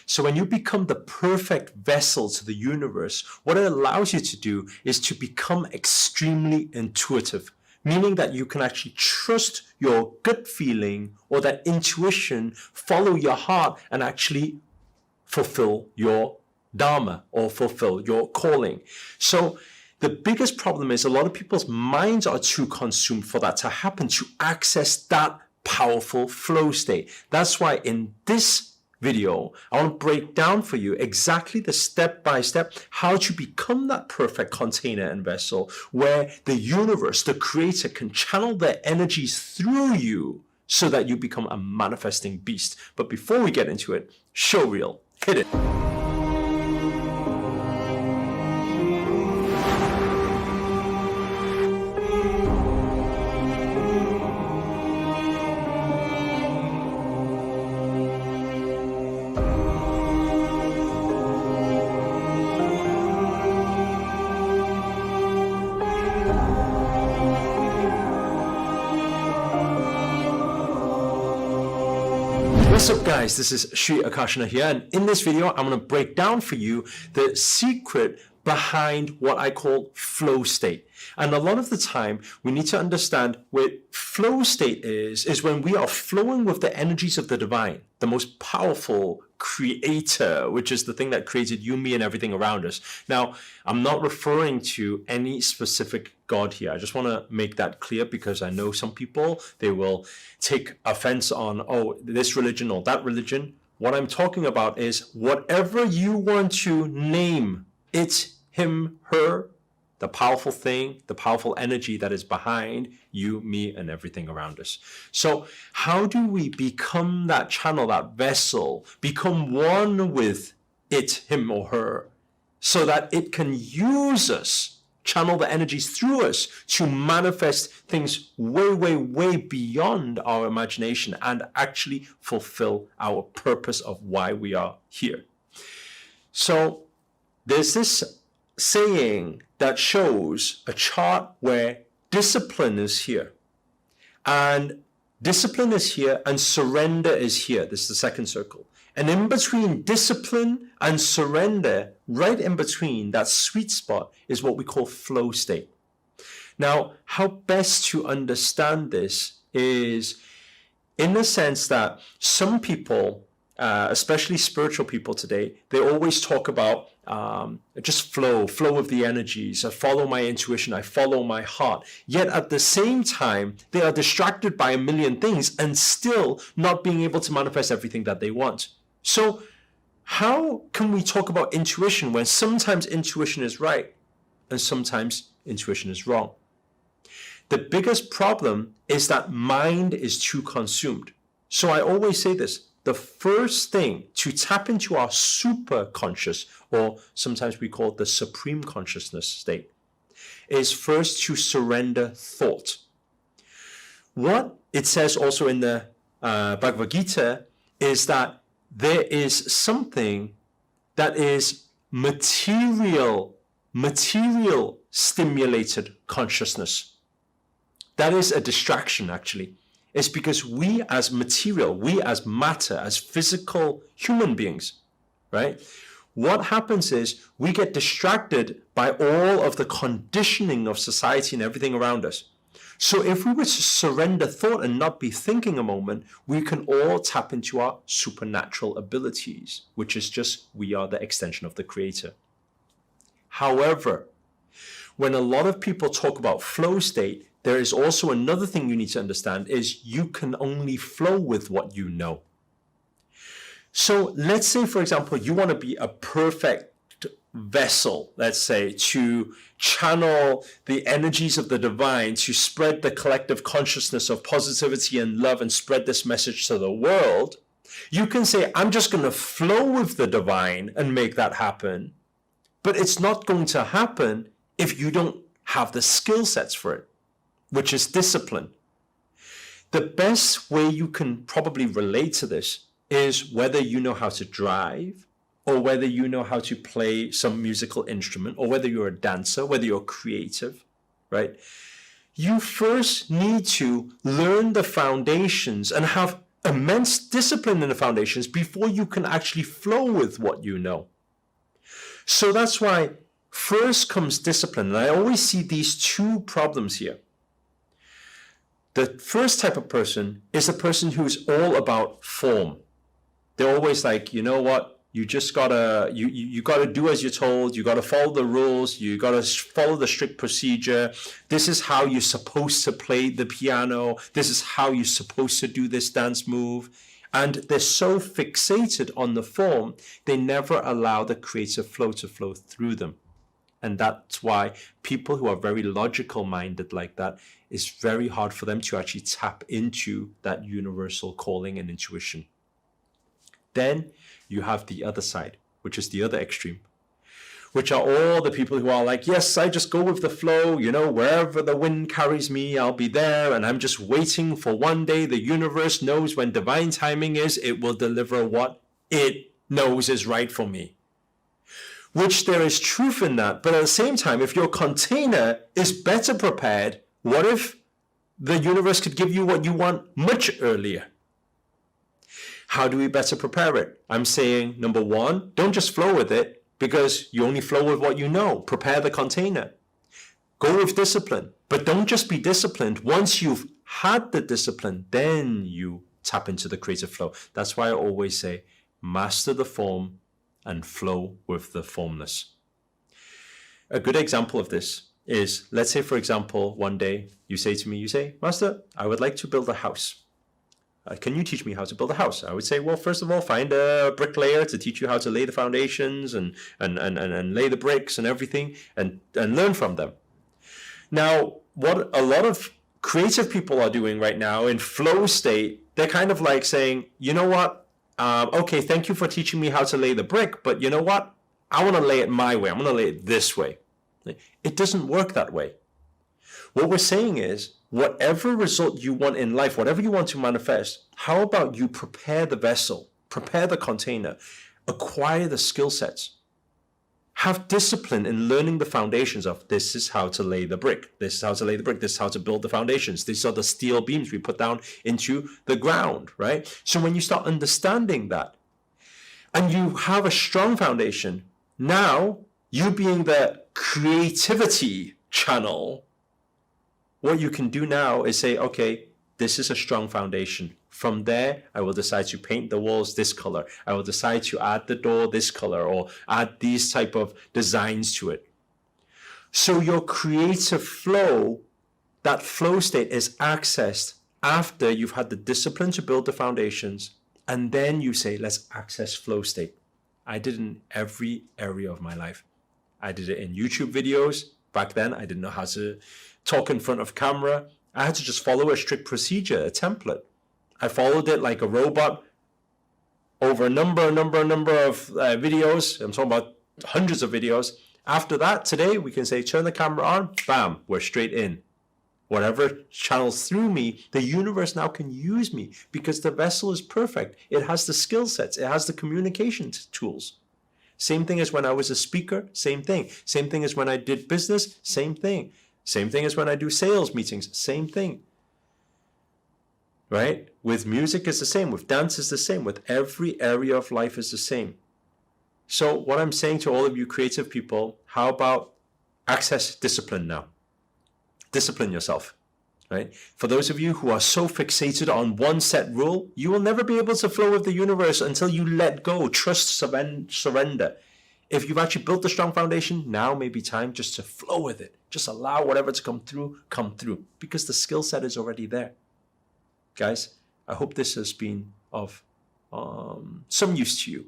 So when you become the perfect vessel to the universe, what it allows you to do is to become extremely intuitive, meaning that you can actually trust your gut feeling or that intuition, follow your heart, and actually fulfill your dharma or fulfill your calling. So the biggest problem is a lot of people's minds are too consumed for that to happen, to access that powerful flow state. That's why in this video, I want to break down for you exactly the step-by-step how to become that perfect container and vessel where the universe, the creator, can channel their energies through you so that you become a manifesting beast. But before we get into it, show reel, hit it. What's up guys, this is Sri Akarshana here, and in this video I'm going to break down for you the secret behind what I call flow state. And a lot of the time we need to understand what flow state is when we are flowing with the energies of the divine, the most powerful creator, which is the thing that created you, me, and everything around us. Now, I'm not referring to any specific God here. I just want to make that clear because I know some people, they will take offense on, oh, this religion or that religion. What I'm talking about is whatever you want to name it, him, her, the powerful thing, the powerful energy that is behind you, me, and everything around us. So how do we become that channel, that vessel, become one with it, him, or her, so that it can use us, channel the energies through us to manifest things way, way, way beyond our imagination and actually fulfill our purpose of why we are here? So there's this saying that shows a chart where discipline is here. And discipline is here and surrender is here. This is the second circle. And in between discipline and surrender, right in between that sweet spot, is what we call flow state. Now, how best to understand this is in the sense that some people, especially spiritual people today, they always talk about just flow of the energies. I follow my intuition, I follow my heart. Yet at the same time, they are distracted by a million things and still not being able to manifest everything that they want. So how can we talk about intuition when sometimes intuition is right and sometimes intuition is wrong? The biggest problem is that mind is too consumed. So I always say this. The first thing to tap into our super conscious, or sometimes we call it the supreme consciousness state, is first to surrender thought. What it says also in the Bhagavad Gita is that there is something that is material stimulated consciousness. That is a distraction actually. It's because we as material, we as matter, as physical human beings, right? What happens is we get distracted by all of the conditioning of society and everything around us. So if we were to surrender thought and not be thinking a moment, we can all tap into our supernatural abilities, which is just we are the extension of the creator. However, when a lot of people talk about flow state, there is also another thing you need to understand is you can only flow with what you know. So let's say, for example, you want to be a perfect vessel, let's say, to channel the energies of the divine, to spread the collective consciousness of positivity and love and spread this message to the world. You can say, I'm just going to flow with the divine and make that happen. But it's not going to happen if you don't have the skill sets for it, which is discipline. The best way you can probably relate to this is whether you know how to drive, or whether you know how to play some musical instrument, or whether you're a dancer, whether you're creative, right? You first need to learn the foundations and have immense discipline in the foundations before you can actually flow with what you know. So that's why first comes discipline. And I always see these two problems here. The first type of person is a person who's all about form. They're always like, you know what? You just gotta, you gotta do as you're told. You gotta follow the rules. You gotta follow the strict procedure. This is how you're supposed to play the piano. This is how you're supposed to do this dance move. And they're so fixated on the form, they never allow the creative flow to flow through them. And that's why people who are very logical minded like that, it's very hard for them to actually tap into that universal calling and intuition. Then you have the other side, which is the other extreme, which are all the people who are like, yes, I just go with the flow, you know, wherever the wind carries me, I'll be there. And I'm just waiting for one day the universe knows when divine timing is, it will deliver what it knows is right for me. Which there is truth in that. But at the same time, if your container is better prepared, what if the universe could give you what you want much earlier? How do we better prepare it? I'm saying, number one, don't just flow with it because you only flow with what you know. Prepare the container. Go with discipline, but don't just be disciplined. Once you've had the discipline, then you tap into the creative flow. That's why I always say, master the form and flow with the formless. A good example of this is, let's say, for example, one day you say to me, you say, Master, I would like to build a house. Can you teach me how to build a house? I would say, well, first of all, find a bricklayer to teach you how to lay the foundations and lay the bricks and everything and learn from them. Now, what a lot of creative people are doing right now in flow state, they're kind of like saying, you know what? Okay, thank you for teaching me how to lay the brick, but you know what? I want to lay it my way. I'm going to lay it this way. It doesn't work that way. What we're saying is, whatever result you want in life, whatever you want to manifest, how about you prepare the vessel, prepare the container, acquire the skill sets, have discipline in learning the foundations of this is how to lay the brick, this is how to lay the brick, this is how to build the foundations, these are the steel beams we put down into the ground, right? So when you start understanding that and you have a strong foundation, now you being the creativity channel, what you can do now is say, okay, this is a strong foundation. From there, I will decide to paint the walls this color. I will decide to add the door this color or add these type of designs to it. So your creative flow, that flow state is accessed after you've had the discipline to build the foundations. And then you say, let's access flow state. I did it in every area of my life. I did it in YouTube videos. Back then, I didn't know how to talk in front of camera. I had to just follow a strict procedure, a template. I followed it like a robot over a number of videos. I'm talking about hundreds of videos. After that, today, we can say, turn the camera on, bam, we're straight in. Whatever channels through me, the universe now can use me because the vessel is perfect. It has the skill sets. It has the communication tools. Same thing as when I was a speaker, same thing. Same thing as when I did business, same thing. Same thing as when I do sales meetings, same thing. Right? With music it's the same, with dance it's the same, with every area of life is the same. So what I'm saying to all of you creative people, how about access discipline now? Discipline yourself. Right? For those of you who are so fixated on one set rule, you will never be able to flow with the universe until you let go, trust, surrender. If you've actually built a strong foundation, now may be time just to flow with it. Just allow whatever to come through, because the skill set is already there. Guys, I hope this has been of some use to you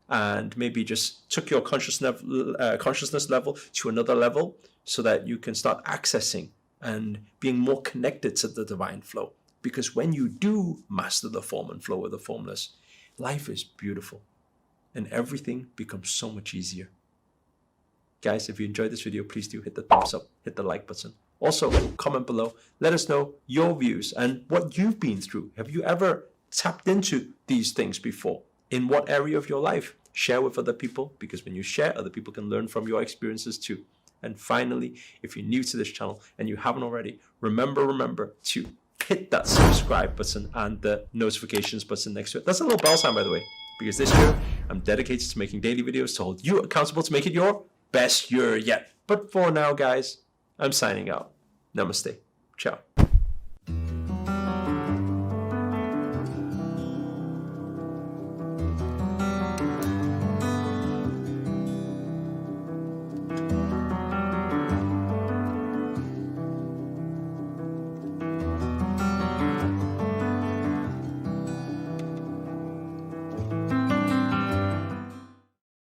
and maybe just took your consciousness level to another level so that you can start accessing and being more connected to the divine flow. Because when you do master the form and flow with the formless, life is beautiful and everything becomes so much easier. Guys, if you enjoyed this video, please do hit the thumbs up, hit the like button. Also, comment below. Let us know your views and what you've been through. Have you ever tapped into these things before? In what area of your life? Share with other people, because when you share, other people can learn from your experiences too. And finally, if you're new to this channel and you haven't already, remember to hit that subscribe button and the notifications button next to it. That's a little bell sign, by the way, because this year I'm dedicated to making daily videos to hold you accountable to make it your best year yet. But for now, guys, I'm signing out. Namaste. Ciao.